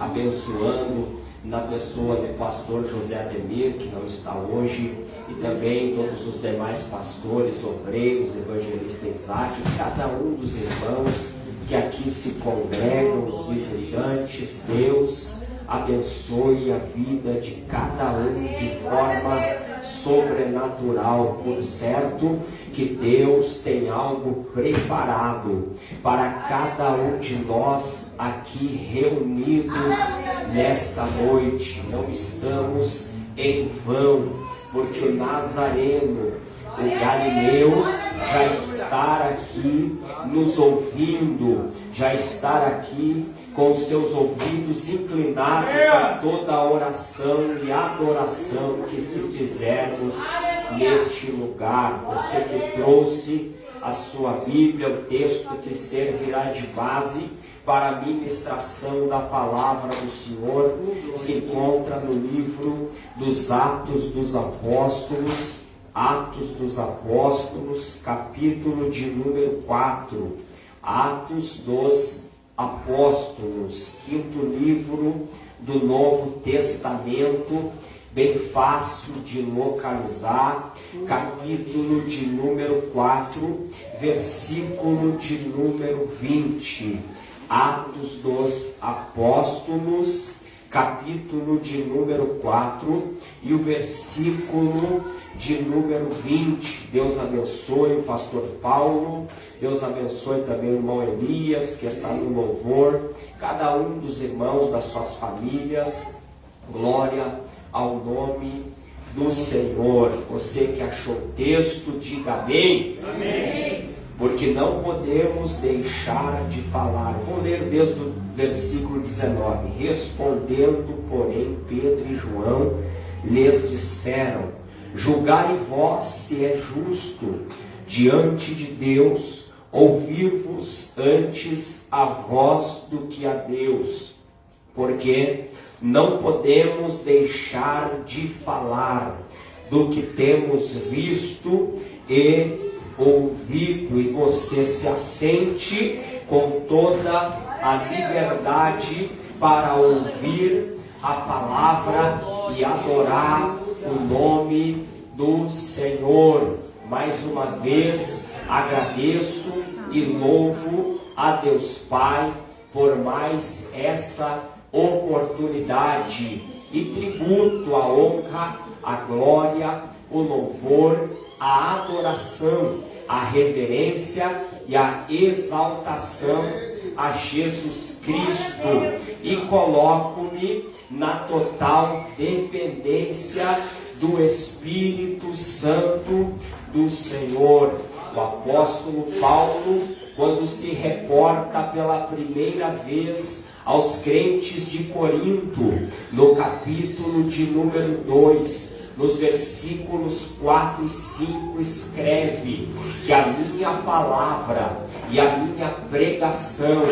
abençoando na pessoa do pastor José Ademir, que não está hoje, e também todos os demais pastores, obreiros, evangelista Isaac, cada um dos irmãos que aqui se congregam, os visitantes. Deus abençoe a vida de cada um de forma sobrenatural. Por certo que Deus tem algo preparado para cada um de nós aqui reunidos nesta noite. Não estamos em vão, porque o Nazareno, o Galileu, já está aqui nos ouvindo, já está aqui com seus ouvidos inclinados a toda a oração e adoração que se fizermos neste lugar. Você que trouxe a sua Bíblia, o texto que servirá de base para a ministração da palavra do Senhor, se encontra no livro dos Atos dos Apóstolos, capítulo de número 4. Atos dos Apóstolos, quinto livro do Novo Testamento, bem fácil de localizar, capítulo de número 4, versículo de número 20. Atos dos Apóstolos, capítulo de número 4 e o versículo de número 20. Deus abençoe o pastor Paulo, Deus abençoe também o irmão Elias, que está no louvor, cada um dos irmãos das suas famílias. Glória ao nome do Senhor. Você que achou o texto, diga amém. Amém. Porque não podemos deixar de falar. Vou ler desde o versículo 19. Respondendo, porém, Pedro e João lhes disseram: julgai vós se é justo diante de Deus ouvir-vos antes a vós do que a Deus, porque não podemos deixar de falar do que temos visto e ouvido, e você se assente com toda a liberdade para ouvir a palavra e adorar o nome do Senhor. Mais uma vez agradeço e louvo a Deus Pai por mais essa oportunidade e tributo a honra, a glória, o louvor, a adoração, a reverência e a exaltação a Jesus Cristo, e coloco-me na total dependência do Espírito Santo do Senhor. O apóstolo Paulo, quando se reporta pela primeira vez aos crentes de Corinto, no capítulo de número 2, nos versículos 4 e 5, escreve que a minha palavra e a minha pregação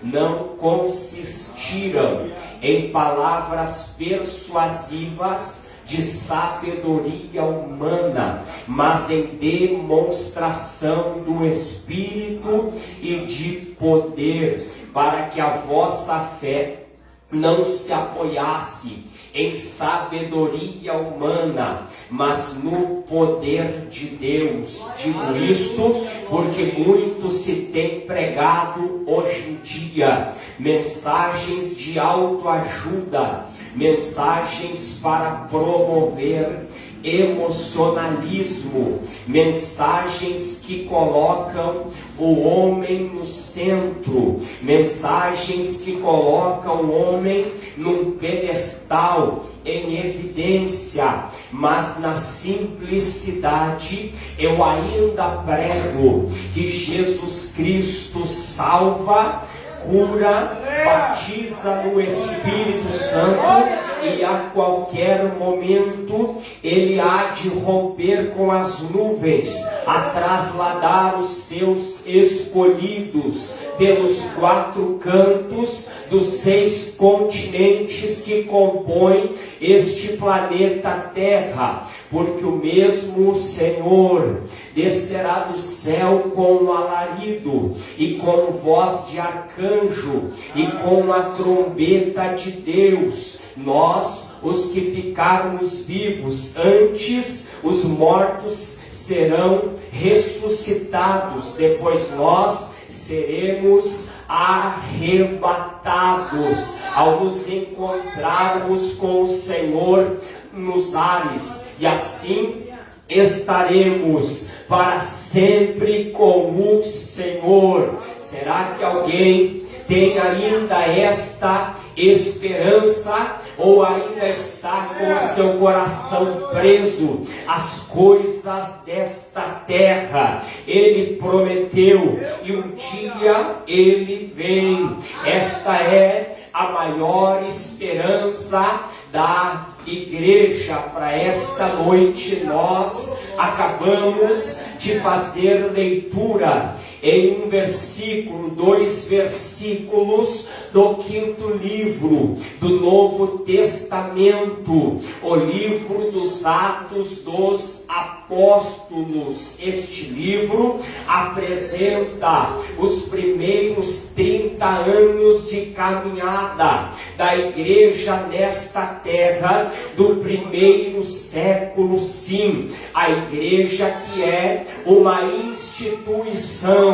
não consistiram em palavras persuasivas de sabedoria humana, mas em demonstração do Espírito e de poder, para que a vossa fé não se apoiasse em sabedoria humana, mas no poder de Deus. Digo isto porque muito se tem pregado hoje em dia mensagens de autoajuda, mensagens para promover emocionalismo, mensagens que colocam o homem no centro, mensagens que colocam o homem num pedestal, em evidência, mas na simplicidade eu ainda prego que Jesus Cristo salva, cura, batiza no Espírito Santo e a qualquer momento ele há de romper com as nuvens, a trasladar os seus escolhidos pelos 4 cantos dos 6 continentes que compõem este planeta Terra, porque o mesmo Senhor descerá do céu com um alarido, e com voz de arcanjo, e com a trombeta de Deus. Nós, os que ficarmos vivos antes, os mortos serão ressuscitados, depois nós seremos arrebatados ao nos encontrarmos com o Senhor nos ares, e assim estaremos para sempre com o Senhor. Será que alguém tem ainda esta esperança, ou ainda está com o seu coração preso às coisas desta terra? Ele prometeu e um dia ele vem. Esta é a maior esperança da igreja. Para esta noite nós acabamos de fazer leitura em um versículo, 2 versículos do 5º livro do Novo Testamento, o livro dos Atos dos Apóstolos. Este livro apresenta os primeiros 30 anos de caminhada da igreja nesta terra, do primeiro século, sim, a igreja que é uma instituição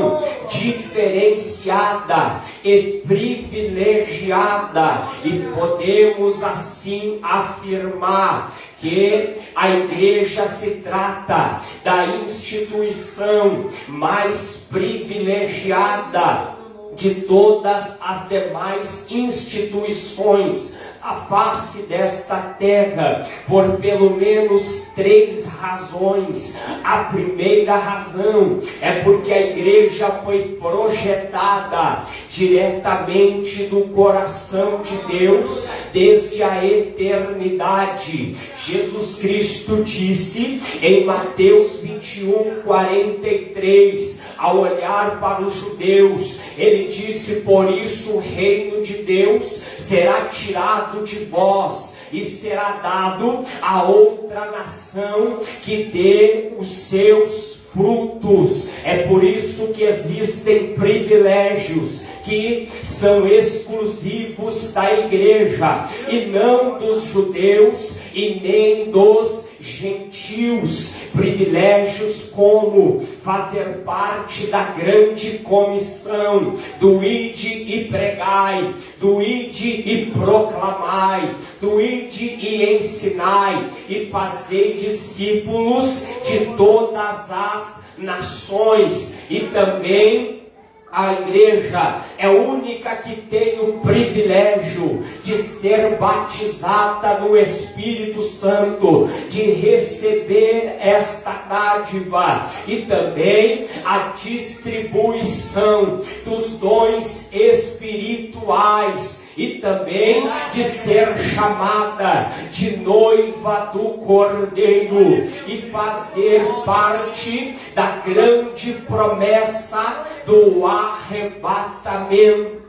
diferenciada e privilegiada, e podemos assim afirmar que a igreja se trata da instituição mais privilegiada de todas as demais instituições à face desta terra, por pelo menos 3 razões. A primeira razão é porque a igreja foi projetada diretamente do coração de Deus desde a eternidade. Jesus Cristo disse em Mateus 21:43, ao olhar para os judeus, ele disse: por isso o reino de Deus será tirado de vós e será dado a outra nação que dê os seus frutos. É por isso que existem privilégios que são exclusivos da igreja, e não dos judeus e nem dos gentios. Privilégios como fazer parte da grande comissão do ide e pregai, do ide e proclamai, do ide e ensinai, e fazer discípulos de todas as nações. E também a igreja é a única que tem o privilégio de ser batizada no Espírito Santo, de receber esta dádiva, e também a distribuição dos dons espirituais, e também de ser chamada de noiva do Cordeiro, e fazer parte da grande promessa do arrebatamento.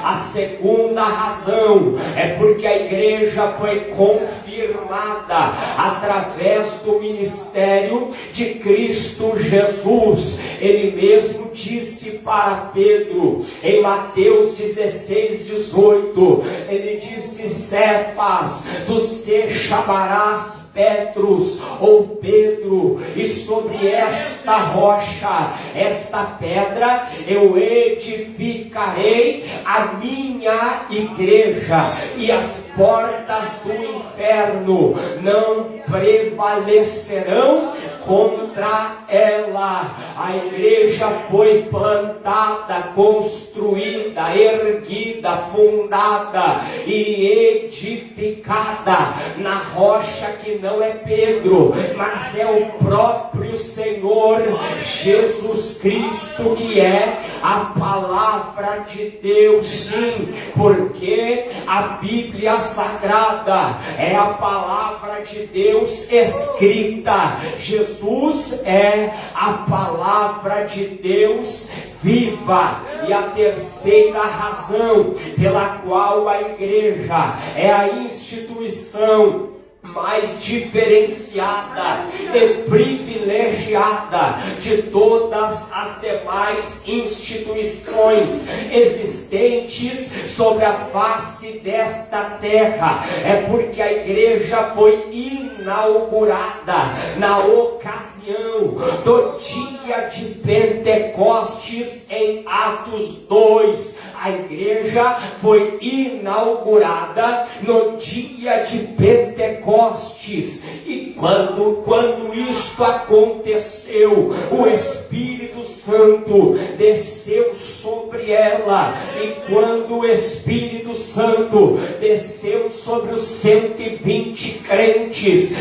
A segunda razão é porque a igreja foi confirmada através do ministério de Cristo Jesus. Ele mesmo disse para Pedro em Mateus 16:18, ele disse: Cefas, tu se chamarás Petros, ou Pedro, e sobre esta rocha, esta pedra, eu edificarei a minha igreja, e as portas do inferno não prevalecerão contra ela. A igreja foi plantada, construída, erguida, fundada e edificada na rocha que não é Pedro, mas é o próprio Senhor Jesus Cristo, que é a palavra de Deus. Sim, porque a Bíblia Sagrada é a palavra de Deus escrita. Jesus é a palavra de Deus viva. E a terceira razão pela qual a igreja é a instituição mais diferenciada e privilegiada de todas as demais instituições existentes sobre a face desta terra, é porque a igreja foi inaugurada na ocasião do dia de Pentecostes em Atos 2. A igreja foi inaugurada no dia de Pentecostes. E quando isto aconteceu, o Espírito Santo desceu sobre ela. E quando o Espírito Santo desceu sobre os 120 crentes,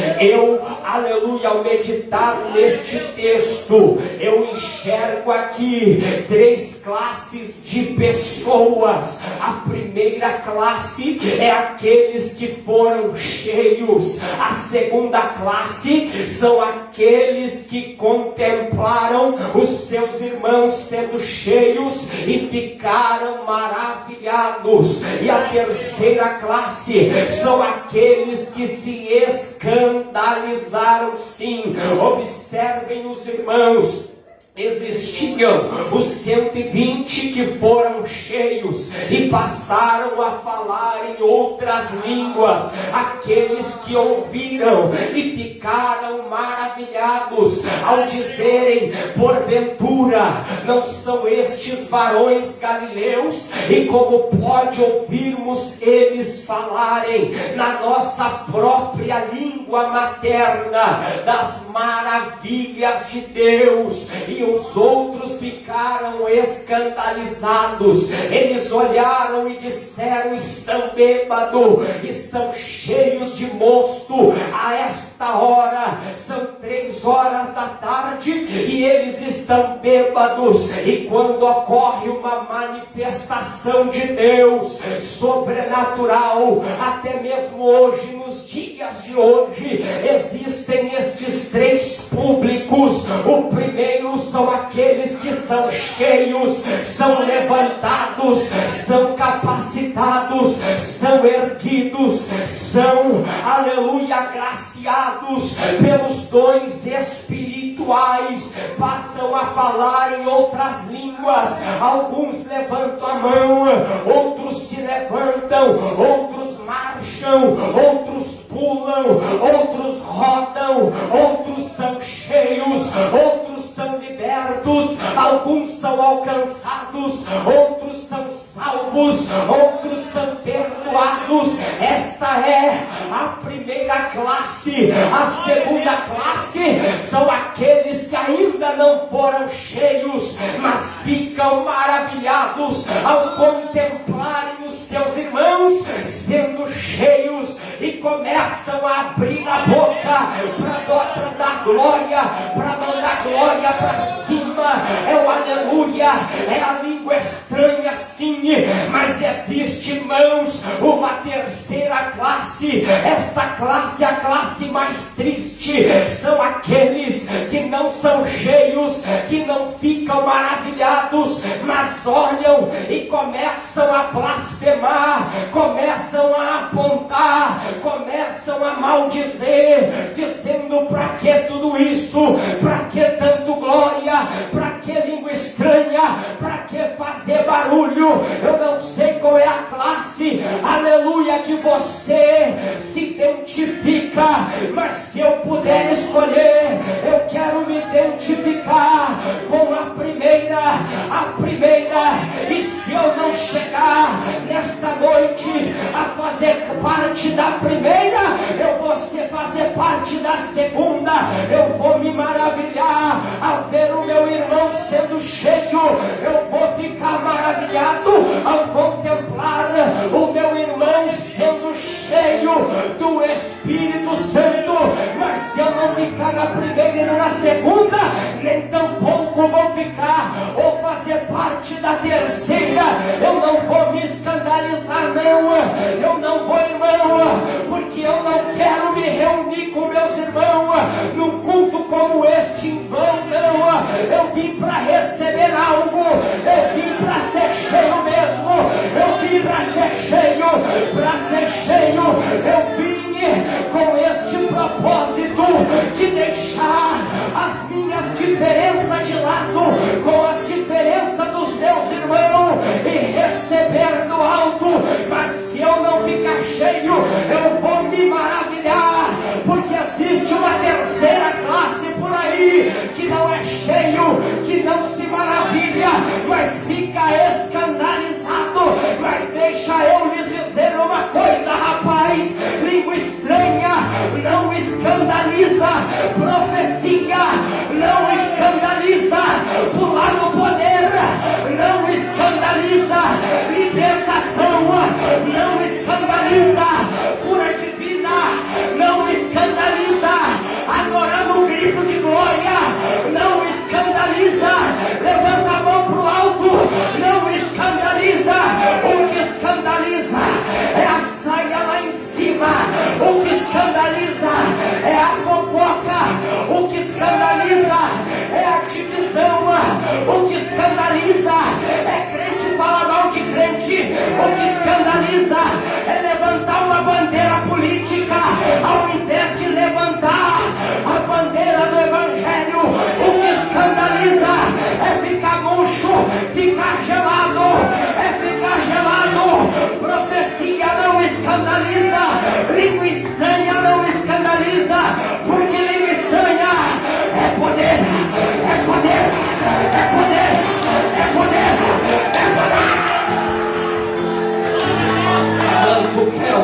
aleluia, ao meditar neste texto, eu enxergo aqui 3 classes de pessoas. A primeira classe é aqueles que foram cheios. A segunda classe são aqueles que contemplaram os seus irmãos sendo cheios e ficaram maravilhados. E a terceira classe são aqueles que se escandalizaram. Sim, observem os irmãos. Existiam os 120 que foram cheios e passaram a falar em outras línguas. Aqueles que ouviram e ficaram maravilhados ao dizerem: porventura não são estes varões galileus? E como pode ouvirmos eles falarem na nossa própria língua materna das maravilhas de Deus? E os outros ficaram escandalizados. Eles olharam e disseram: estão bêbados, estão cheios de mosto. A esta hora são 3 horas da tarde e eles estão bêbados. E quando ocorre uma manifestação de Deus sobrenatural, até mesmo hoje, nos dias de hoje, existem estes 3 públicos. O primeiro são aqueles que são cheios, são levantados, são capacitados, são erguidos, são, aleluia, agraciados pelos dons espirituais, passam a falar em outras línguas. Alguns levantam a mão, outros se levantam, outros marcham, outros pulam, outros rodam, outros são cheios, outros são libertos, alguns são alcançados, outros são salvos, outros são perdoados. Esta é a primeira classe. A segunda classe são aqueles que ainda não foram cheios, mas ficam maravilhados ao contemplarem os seus irmãos sendo cheios e começam a abrir a boca para dar glória, para mandar glória para cima. É o aleluia, é a língua estranha, sim. Mas existe, irmãos, uma terceira classe. Esta classe é a classe mais triste. São aqueles que não são cheios, que não ficam maravilhados, mas olham e começam a blasfemar, começam a apontar, começam a maldizer, dizendo: para que tudo isso? Para que tanto glória? Para que língua estranha? Para que fazer barulho? Eu não sei qual é a classe, aleluia, que você se identifica, mas se eu puder escolher, eu quero me identificar com a primeira. E se eu não chegar nesta noite a fazer parte da primeira, eu vou você fazer parte da segunda, eu vou me maravilhar ao ver o meu irmão sendo cheio, eu vou ficar maravilhado ao contemplar o meu irmão sendo cheio do Espírito Santo. Mas se eu não ficar na primeira e na segunda, nem tampouco vou ficar ou fazer parte da terceira. Eu não vou me escandalizar, não. Eu não vou, irmão, porque eu não quero me reunir com meus irmãos num culto como este em vão, não. Eu vim para receber algo, eu vim para ser cheio mesmo, eu vim para ser cheio, eu vim com este propósito de deixar as minhas diferenças de lado, com as diferenças dos meus irmãos, e receber do alto. Mas se eu não ficar cheio, eu vou me maravilhar, porque existe uma terceira classe por aí que não é cheio, que não se maravilha, mas fica escandalizado. Mas deixa eu lhes dizer uma coisa, rapaz: língua estranha não escandaliza, profecia não escandaliza, pular no poder não escandaliza, libertação não escandaliza, cura divina não escandaliza, adorar no grito de glória não escandaliza, levanta a mão pro alto não escandaliza. O que escandaliza é a saia lá em cima, o que escandaliza é a fofoca, o que escandaliza é a divisão, o que escandaliza é crente falar mal de crente, o que escandaliza é levantar uma bandeira política ao invés de levantar a bandeira do Evangelho. O que escandaliza é ficar murcho, ficar gelado, profecia não escandaliza, língua estranha não escandaliza, porque língua estranha é poder, é poder, é poder, é poder, é poder. Quanto quer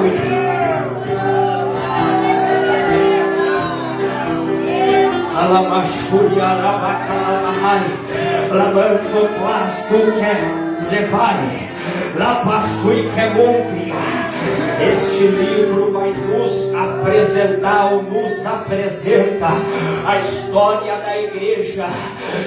Alamachuri Arabacalamahai, Lamanto Plasto que Repare, Lapasui que Montria. Este livro vai nos apresentar, ou nos apresenta, a história da igreja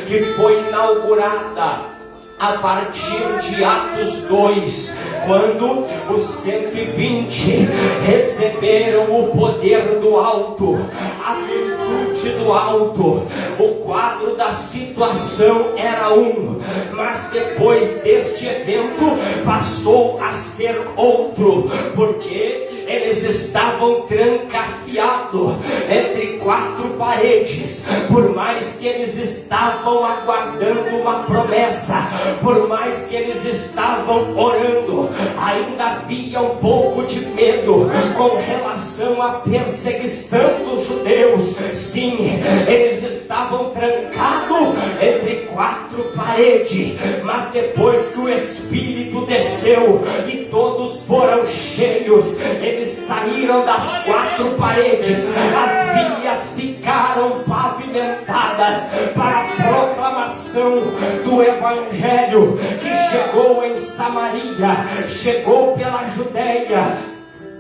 que foi inaugurada a partir de Atos 2, quando os 120 receberam o poder do alto, a virtude do alto. O quadro da situação era um, mas depois deste evento passou a ser outro, porque eles estavam trancafiados entre quatro paredes. Por mais que eles estavam aguardando uma promessa, por mais que eles estavam orando, ainda havia um pouco de medo com relação à perseguição dos judeus. Sim, eles estavam trancados entre quatro paredes, mas depois que o Espírito desceu e todos foram cheios, eles saíram das quatro paredes, as vias ficaram pavimentadas para a proclamação do Evangelho, que chegou em Samaria, chegou pela Judeia,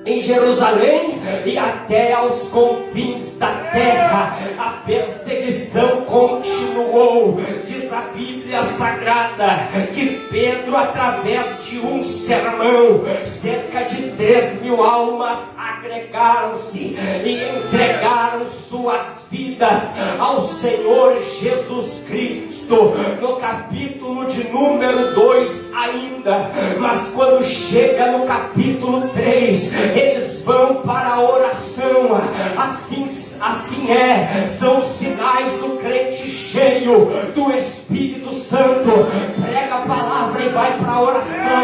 em Jerusalém e até aos confins da terra. A perseguição continuou. Diz a Bíblia Sagrada que Pedro, através de um sermão, cerca de 3.000 almas agregaram-se e entregaram suas vidas ao Senhor Jesus Cristo. No capítulo de número 2 ainda, mas quando chega no capítulo 3, eles vão para a oração. Assim são os sinais do crente cheio do Espírito Santo. Prega a palavra e vai para a oração.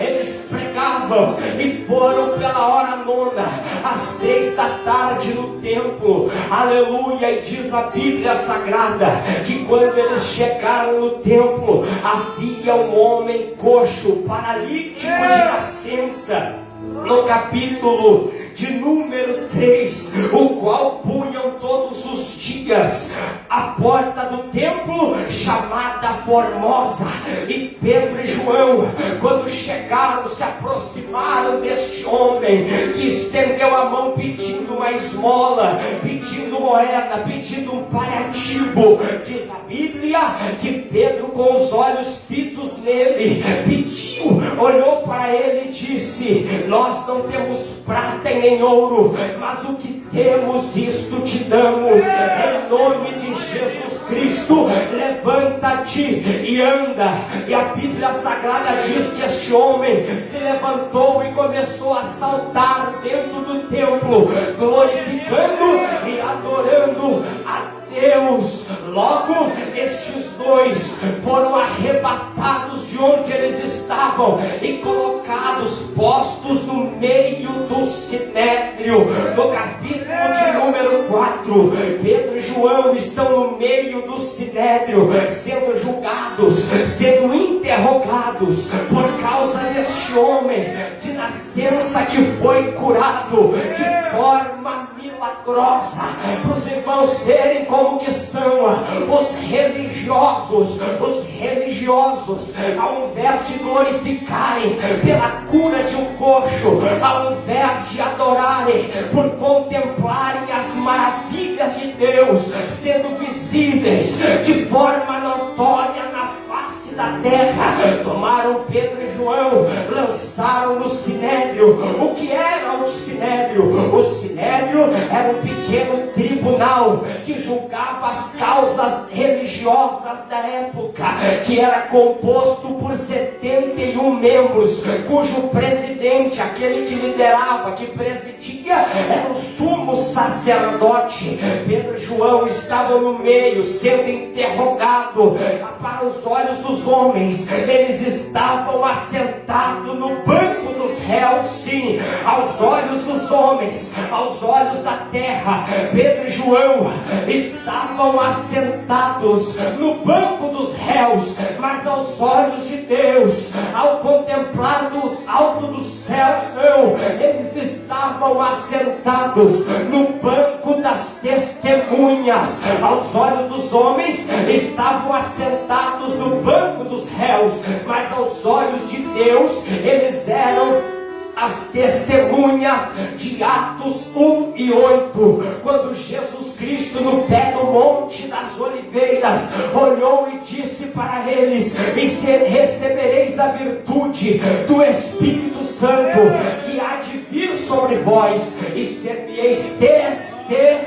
Eles pregavam e foram pela hora nona, às 3 da tarde no templo. Aleluia. E diz a Bíblia Sagrada que quando eles chegaram no templo, havia um homem coxo, paralítico de nascença. no capítulo de número 3, o qual punham todos os dias a porta do templo chamada Formosa. E Pedro e João, quando chegaram, se aproximaram deste homem que estendeu a mão pedindo uma esmola, pedindo moeda, pedindo um paliativo. Diz a Bíblia que Pedro, com os olhos fitos nele, pediu, olhou para ele e disse: nós não temos prata e nem ouro, mas o que temos, isto te damos. Em nome de Jesus Cristo, levanta-te e anda. E a Bíblia Sagrada diz que este homem se levantou e começou a saltar dentro do templo, glorificando e adorando a Deus. Logo, estes dois foram arrebatados de onde eles estavam e colocados, postos no meio do sinédrio. No capítulo de número 4, Pedro e João estão no meio do sinédrio, sendo julgados, sendo interrogados por causa deste homem de nascença que foi curado de forma milagrosa. Para os irmãos verem como que são os religiosos, ao invés de glorificarem pela cura de um coxo, ao invés de adorarem por contemplarem as maravilhas de Deus sendo visíveis de forma notória na face da terra, tomaram Pedro e João, lançaram no sinédrio. O que era o sinédrio? O sinédrio era um pequeno tribunal que julgava as causas religiosas da época, que era composto por 71 membros, cujo presidente, aquele que liderava, que presidia, era o sumo sacerdote. Pedro e João estavam no meio, sendo interrogados. Para os olhos dos homens, eles estavam assentados no banco dos réus. Sim, aos olhos dos homens, aos olhos da terra, Pedro e João estavam assentados no banco dos réus, mas aos olhos de Deus, ao contemplar do alto dos céus, não, eles estavam assentados no banco das testemunhas. Aos olhos dos homens, estavam assentados no banco dos réus, mas aos olhos de Deus, eles eram as testemunhas de Atos 1 e 8, quando Jesus Cristo, no pé do Monte das Oliveiras, olhou e disse para eles: e recebereis a virtude do Espírito Santo, que há de vir sobre vós, e ser-me-eis testemunhas.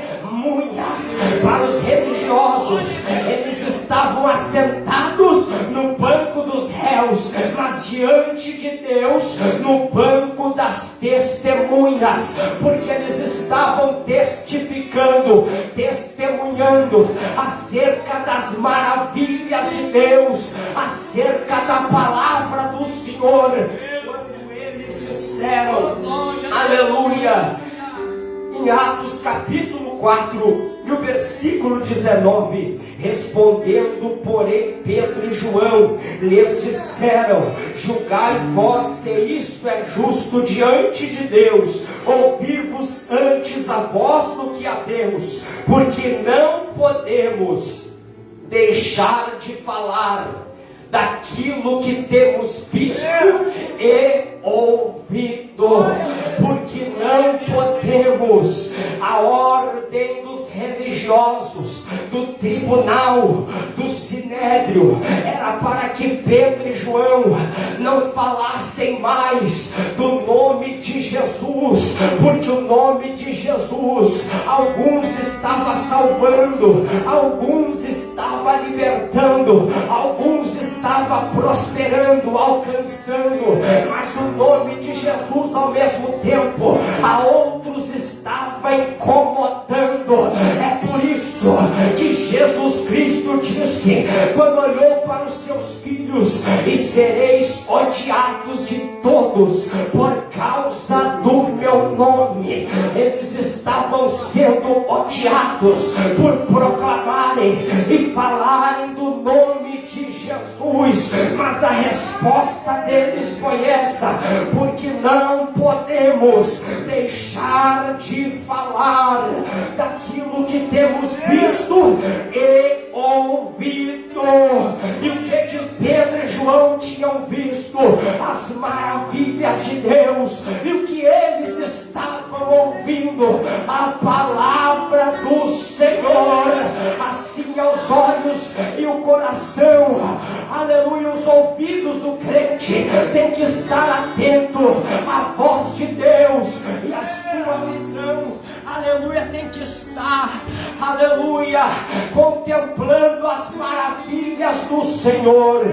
Para os religiosos, eles estavam assentados no banco dos réus, mas diante de Deus, no banco das testemunhas, porque eles estavam testificando, testemunhando acerca das maravilhas de Deus, acerca da palavra do Senhor. Quando eles disseram, aleluia, em Atos capítulo 4, no versículo 19, respondendo, porém, Pedro e João lhes disseram: julgai vós se isto é justo diante de Deus, ouvir-vos antes a vós do que a Deus, porque não podemos deixar de falar daquilo que temos visto e ouvido, porque não podemos. A ordem dos religiosos, do tribunal, do sinédrio, era para que Pedro e João não falassem mais do nome de Jesus, porque o nome de Jesus, alguns estava salvando, alguns estava libertando, alguns estava prosperando, alcançando, mas o nome de Jesus, ao mesmo tempo, a outros estava incomodando. É por isso que Jesus Cristo disse, quando olhou para os seus filhos: e sereis odiados de todos por causa do meu nome. Eles estavam sendo odiados por proclamarem e falarem do nome de Jesus. Deus, mas a resposta deles foi essa: porque não podemos deixar de falar daquilo que temos visto e ouvido. E o que Pedro e João tinham visto? As maravilhas de Deus. E o que eles estavam ouvindo? A palavra do Senhor. Assim aos olhos e o coração, aleluia, os ouvidos do crente tem que estar atento à voz de Deus, e a sua visão, aleluia, tem que estar, aleluia, contemplando as maravilhas do Senhor.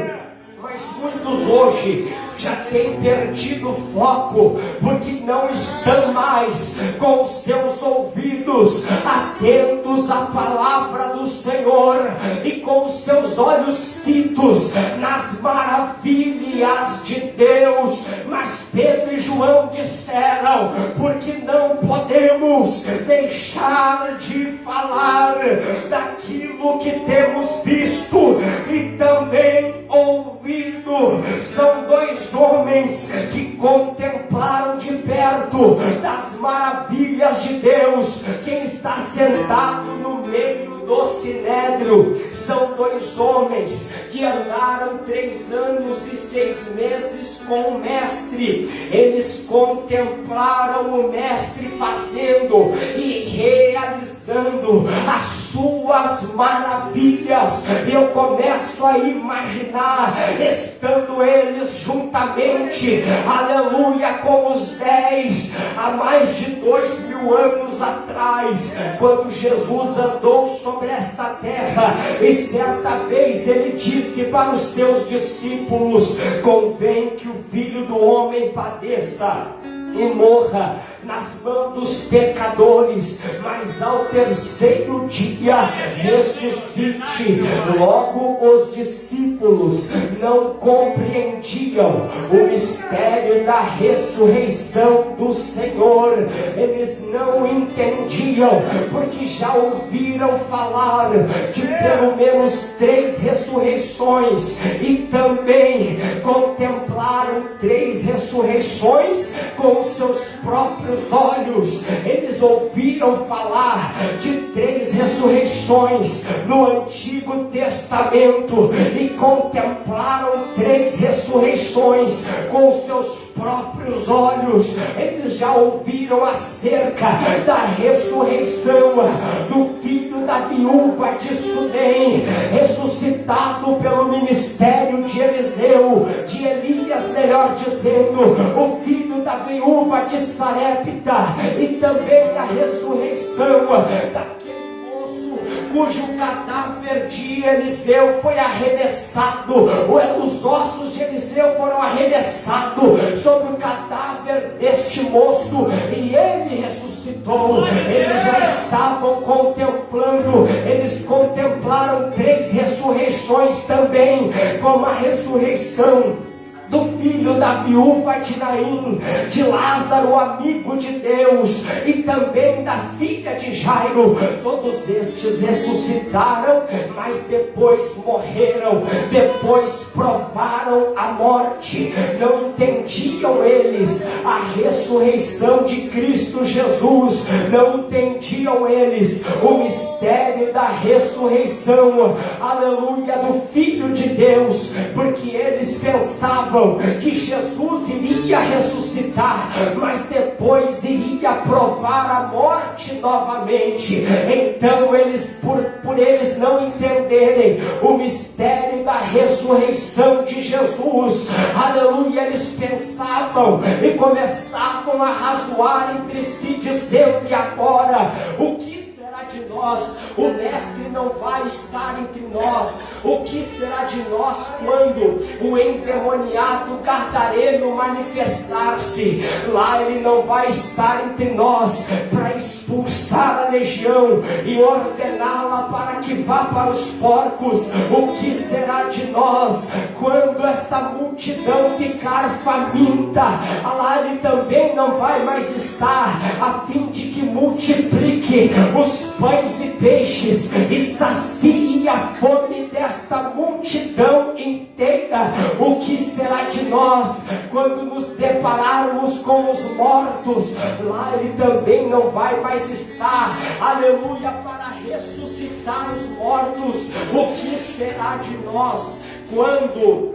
Mas muitos hoje já têm perdido o foco, porque não estão mais com os seus ouvidos atentos à palavra do Senhor e com os seus olhos fitos nas maravilhas de Deus. Mas Pedro e João disseram: porque não podemos deixar de falar daquilo que temos visto e também ouvido. São dois homens que contemplaram de perto das maravilhas de Deus. Quem está sentado no meio do sinédrio são dois homens que andaram 3 anos e 6 meses com o mestre. Eles contemplaram o mestre fazendo e realizando as suas maravilhas. Eu começo a imaginar estando eles juntamente, aleluia, com os 10 há mais de 2000 anos atrás, quando Jesus andou sobre esta terra, e certa vez ele disse para os seus discípulos: convém que o Filho do Homem padeça e morra nas mãos dos pecadores, mas ao terceiro dia ressuscite. Logo os discípulos não compreendiam o mistério da ressurreição do Senhor. Eles não entendiam, porque já ouviram falar de pelo menos 3 ressurreições e também contemplaram 3 ressurreições com os seus próprios olhos. Eles ouviram falar de 3 ressurreições no Antigo Testamento e contemplaram 3 ressurreições com os seus próprios olhos. Eles já ouviram acerca da ressurreição do filho da viúva de Sunem, ressuscitado pelo ministério de Eliseu, de Elias, melhor dizendo, o filho da viúva de Sarepta, e também a ressurreição daquele moço cujo cadáver de Eliseu foi arremessado, os ossos de Eliseu foram arremessados sobre o cadáver deste moço, e ele ressuscitou. Eles já estavam contemplando, eles contemplaram 3 ressurreições também, como a ressurreição do filho da viúva de Naim, de Lázaro, amigo de Deus, e também da filha de Jairo. Todos estes ressuscitaram, mas depois morreram, depois provaram a morte. Não entendiam eles a ressurreição de Cristo Jesus, não entendiam eles o mistério da ressurreição, aleluia, do Filho de Deus, porque eles pensavam que Jesus iria ressuscitar, mas depois iria provar a morte novamente. Então eles, por eles não entenderem o mistério da ressurreição de Jesus, aleluia, eles pensavam e começavam a razoar entre si, dizendo: e agora, o que será de nós? O mestre não vai estar entre nós. O que será de nós quando o endemoniado gadareno manifestar-se? Lá ele não vai estar entre nós para expulsar expulsar a legião e ordená-la para que vá para os porcos. O que será de nós quando esta multidão ficar faminta? Lá ele também não vai mais estar, a fim de que multiplique os pães e peixes e sacie a fome desta multidão inteira. O que será de nós quando nos depararmos com os mortos? Lá ele também não vai mais estar, aleluia, para ressuscitar os mortos. O que será de nós quando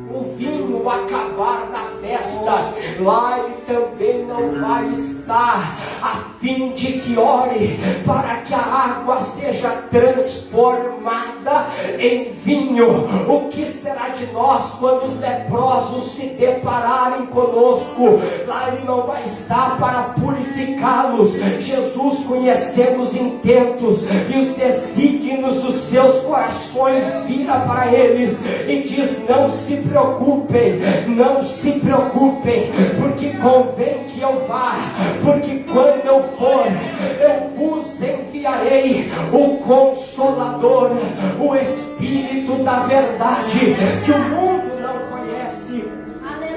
o vinho acabar na festa? Lá ele também não vai estar, a fim de que ore para que a água seja transformada em vinho. O que será de nós quando os leprosos se depararem conosco? Lá ele não vai estar para purificá-los. Jesus conhecendo os intentos e os desígnios dos seus corações, vira para eles e diz: não se preocupem, não se preocupem, porque convém que eu vá, porque quando eu for, eu vos enviarei o Consolador, o Espírito da verdade, que o mundo não conhece.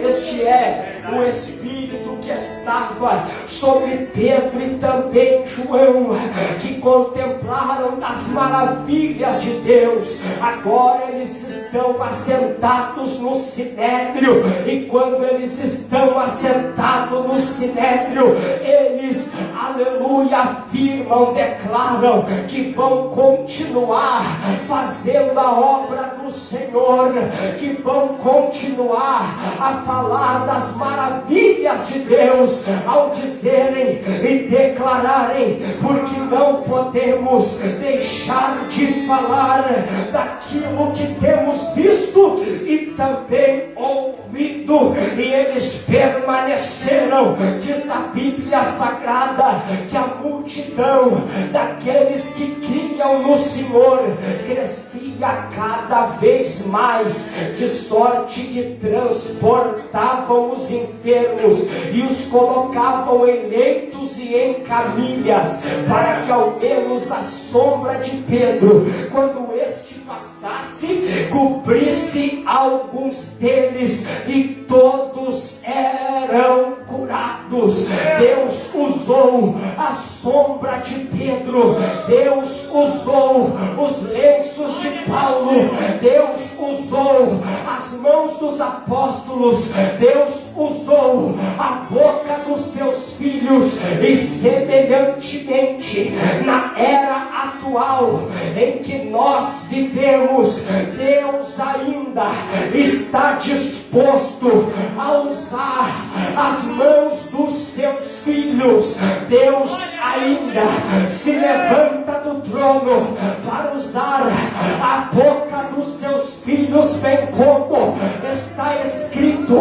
Este é o Espírito que estava sobre Pedro e também João, que contemplaram as maravilhas de Deus. Agora eles estão assentados no sinédrio, e quando eles estão assentados no sinédrio, eles, aleluia, afirmam, declaram que vão continuar fazendo a obra do Senhor, que vão continuar a falar das maravilhas de Deus, ao dizerem e declararem: porque não podemos deixar de falar daquilo que temos visto e também ouvido. E eles permaneceram. Diz a Bíblia Sagrada que a multidão daqueles que criam no Senhor crescia cada vez mais, de sorte que transportavam os enfermos e os colocavam em leitos e em camilhas, para que ao menos a sombra de Pedro, quando este passasse, cobrisse alguns deles, e todos eram curados. Deus usou a sombra de Pedro, Deus usou os lenços de Paulo, Deus usou as mãos dos apóstolos, Deus usou a boca dos seus filhos, e semelhantemente na era atual em que nós vivemos, Deus ainda está disposto a usar as mãos dos seus filhos. Deus ainda se levanta do trono para usar a boca dos seus filhos, bem como está escrito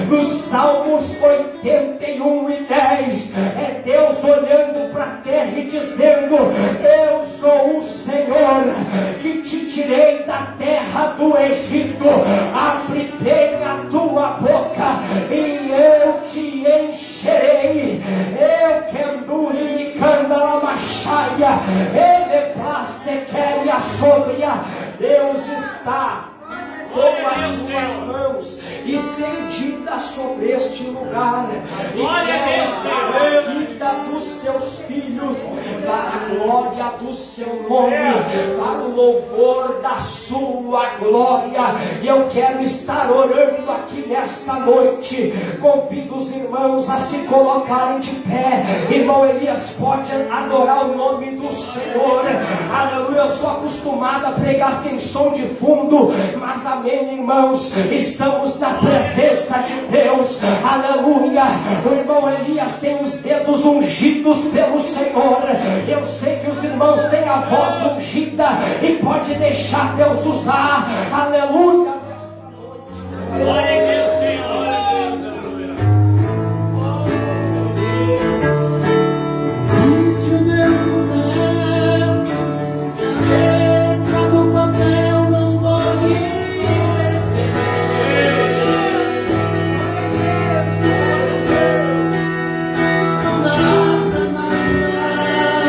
nos Salmos 81 e 10. É Deus olhando para a terra e dizendo: eu sou o Senhor que te tirei da terra do Egito, abre bem a tua boca e eu te encherei. Eu quenduri me candala machaia, ele plastequeria sobria. Deus está com as suas mãos estendidas sobre este lugar, e quer usar a vida dos seus filhos para a glória do seu nome, para o louvor da sua glória. E eu quero estar orando aqui nesta noite. Convido os irmãos a se colocarem de pé. Irmão Elias, pode adorar o nome do Senhor. Aleluia. Eu sou acostumado a pregar sem som de fundo, mas amém, irmãos, estamos na presença de Deus. Aleluia. O irmão Elias tem os dedos ungidos pelo Senhor. Eu sei que os irmãos têm a voz ungida e pode deixar Deus usar. Aleluia. Glória a Deus, Senhor. Glória a Deus. Aleluia. Existe um Deus no céu, a letra no papel não pode escrever. Não dá pra imaginar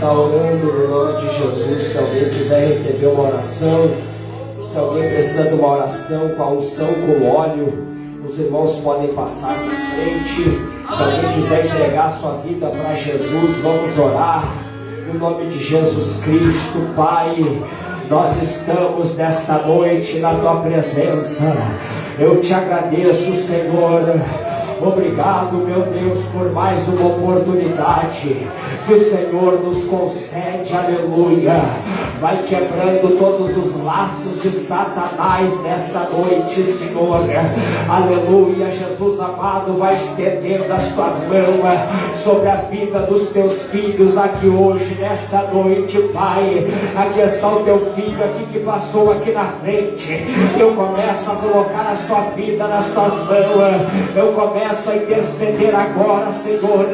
está orando no nome de Jesus. Se alguém quiser receber uma oração, se alguém precisa de uma oração com a unção, com óleo, os irmãos podem passar na frente. Se alguém quiser entregar sua vida para Jesus, vamos orar no nome de Jesus Cristo. Pai, nós estamos nesta noite na tua presença. Eu te agradeço, Senhor. Obrigado, meu Deus, por mais uma oportunidade que o Senhor nos concede, aleluia. Vai quebrando todos os laços de Satanás nesta noite, Senhor, aleluia. Jesus amado, vai estendendo as tuas mãos sobre a vida dos teus filhos aqui hoje, nesta noite, Pai. Aqui está o teu filho aqui que passou aqui na frente. Eu começo a colocar a sua vida nas tuas mãos. Eu começo a interceder agora, Senhor.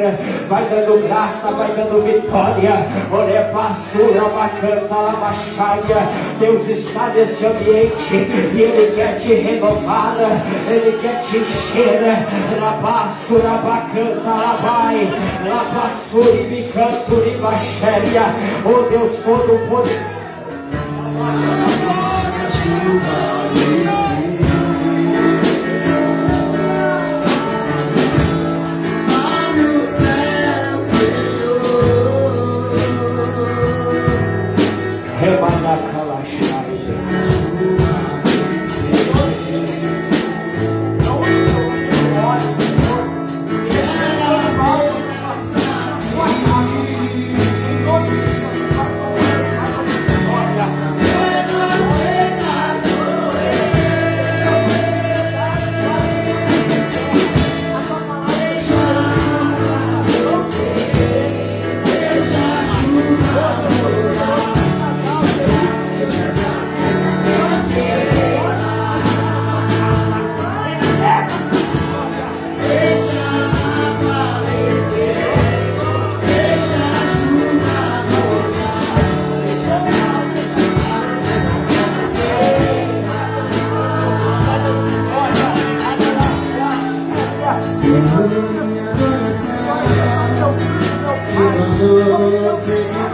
Vai dando graça, vai dando vitória. Orepassura, bacanta, labachaia. Deus está neste ambiente e Ele quer te renovar, Ele quer te encher. Labassura, bacanta, labai, labassura, bicanto, ribaxéria. Oh Deus Todo-Poderoso. Senhor, minha adoração, te mandou, Senhor.